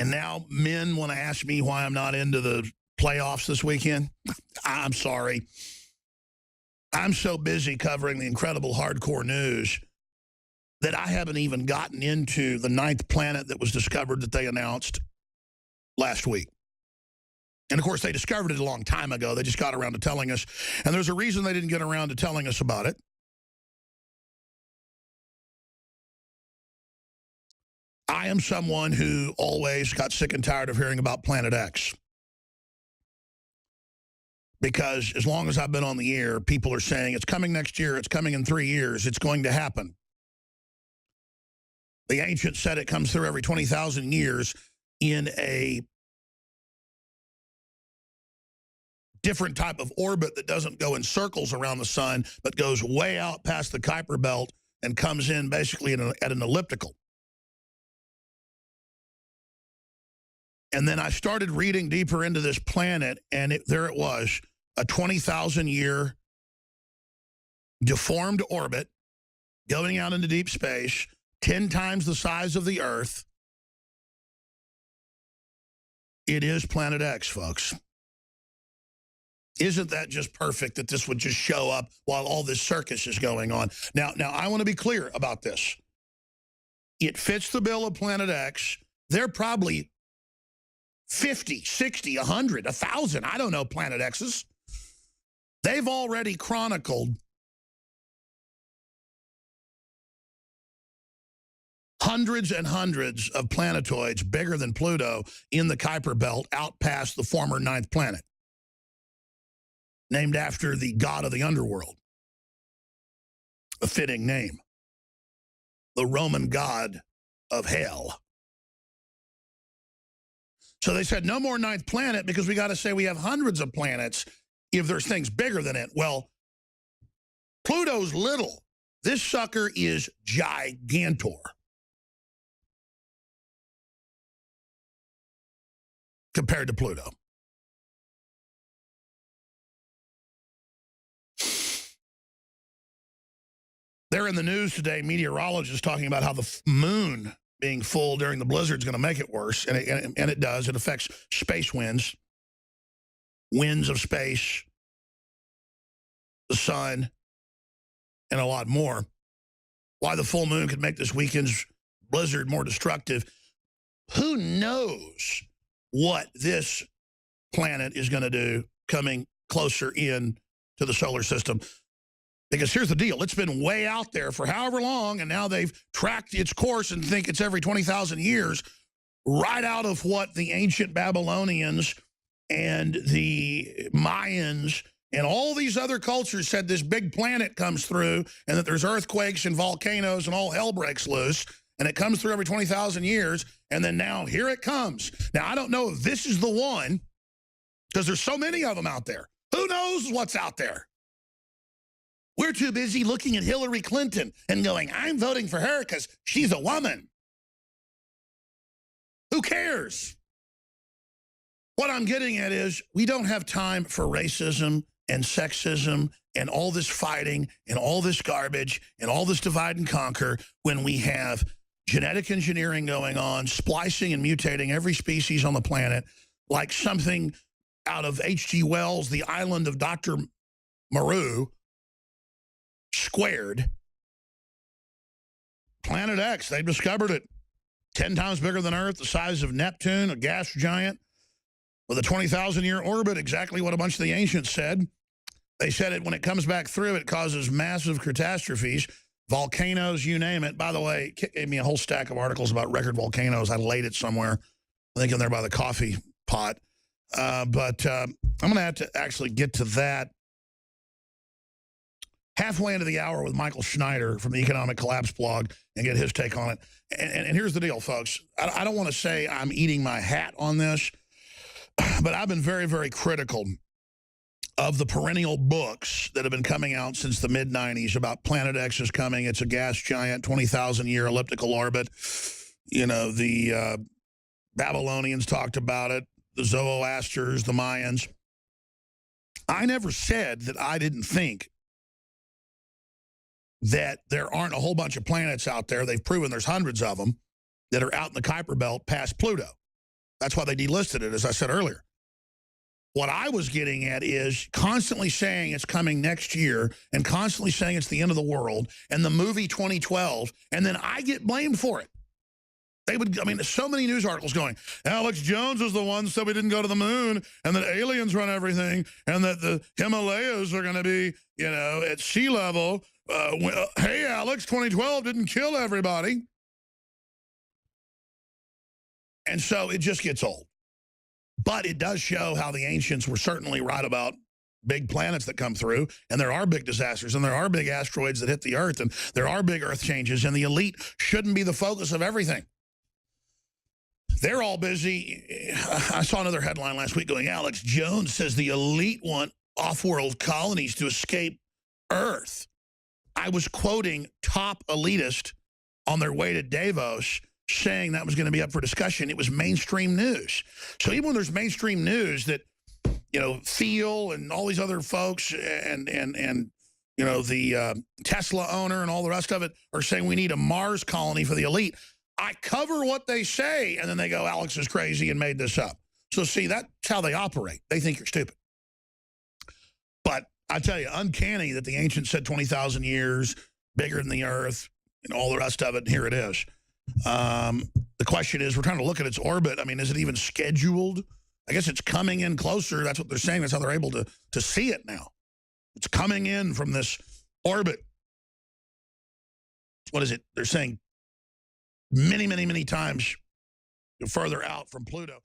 And now men want to ask me why I'm not into the playoffs this weekend. I'm sorry. I'm so busy covering the incredible hardcore news that I haven't even gotten into the 9th planet that was discovered that they announced last week. And, of course, they discovered it a long time ago. They just got around to telling us. And there's a reason they didn't get around to telling us about it. I am someone who always got sick and tired of hearing about Planet X. Because as long as I've been on the air, people are saying it's coming next year, it's coming in 3 years, it's going to happen. The ancients said it comes through every 20,000 years in a different type of orbit that doesn't go in circles around the sun, but goes way out past the Kuiper belt and comes in basically at an elliptical. And then I started reading deeper into this planet, and there it was, a 20,000-year deformed orbit going out into deep space, 10 times the size of the Earth. It is Planet X, folks. Isn't that just perfect that this would just show up while all this circus is going on? Now I want to be clear about this. It fits the bill of Planet X. They're probably 50, 60, 100, 1,000, I don't know, Planet X's. They've already chronicled hundreds and hundreds of planetoids bigger than Pluto in the Kuiper belt out past the former 9th planet, named after the god of the underworld. A fitting name. The Roman god of hell. So they said no more 9th planet because we got to say we have hundreds of planets if there's things bigger than it. Well, Pluto's little. This sucker is gigantor. Compared to Pluto. They're in the news today, meteorologists talking about how the moon being full during the blizzard is going to make it worse, and it does. It affects space winds, winds of space, the sun, and a lot more. Why the full moon could make this weekend's blizzard more destructive. Who knows what this planet is going to do coming closer in to the solar system? Because here's the deal. It's been way out there for however long, and now they've tracked its course and think it's every 20,000 years, right out of what the ancient Babylonians and the Mayans and all these other cultures said this big planet comes through and that there's earthquakes and volcanoes and all hell breaks loose, and it comes through every 20,000 years, and then now here it comes. Now, I don't know if this is the one, because there's so many of them out there. Who knows what's out there? We're too busy looking at Hillary Clinton and going, I'm voting for her because she's a woman. Who cares? What I'm getting at is we don't have time for racism and sexism and all this fighting and all this garbage and all this divide and conquer when we have genetic engineering going on, splicing and mutating every species on the planet like something out of H.G. Wells' The Island of Dr. Moreau, squared. Planet X, they've discovered it. 10 times bigger than Earth, the size of Neptune, a gas giant, with a 20,000-year orbit, exactly what a bunch of the ancients said. They said it when it comes back through, it causes massive catastrophes, volcanoes, you name it. By the way, Kit gave me a whole stack of articles about record volcanoes. I laid it somewhere, I think in there by the coffee pot. But I'm going to have to actually get to that halfway into the hour with Michael Schneider from the Economic Collapse blog and get his take on it. And here's the deal, folks. I don't want to say I'm eating my hat on this, but I've been very, very critical of the perennial books that have been coming out since the mid-90s about Planet X is coming. It's a gas giant, 20,000-year elliptical orbit. You know, the Babylonians talked about it, the Zoroasters, the Mayans. I never said that I didn't think that there aren't a whole bunch of planets out there. They've proven there's hundreds of them that are out in the Kuiper belt past Pluto. That's why they delisted it, as I said earlier. What I was getting at is constantly saying it's coming next year and constantly saying it's the end of the world and the movie 2012, and then I get blamed for it. They would, I mean, so many news articles going, Alex Jones was the one who said we didn't go to the moon and that aliens run everything and that the Himalayas are going to be, you know, at sea level. Hey, Alex, 2012 didn't kill everybody. And so it just gets old. But it does show how the ancients were certainly right about big planets that come through, and there are big disasters, and there are big asteroids that hit the Earth, and there are big Earth changes, and the elite shouldn't be the focus of everything. They're all busy. I saw another headline last week going, Alex Jones says the elite want off-world colonies to escape Earth. I was quoting top elitist on their way to Davos saying that was going to be up for discussion. It was mainstream news. So even when there's mainstream news that, you know, Thiel and all these other folks and you know, the Tesla owner and all the rest of it are saying we need a Mars colony for the elite, I cover what they say, and then they go, Alex is crazy and made this up. So see, that's how they operate. They think you're stupid. But I tell you, uncanny that the ancients said 20,000 years, bigger than the Earth, and all the rest of it, and here it is. The question is, we're trying to look at its orbit. I mean, is it even scheduled? I guess it's coming in closer. That's what they're saying. That's how they're able to see it now. It's coming in from this orbit. What is it? They're saying many, many, many times further out from Pluto.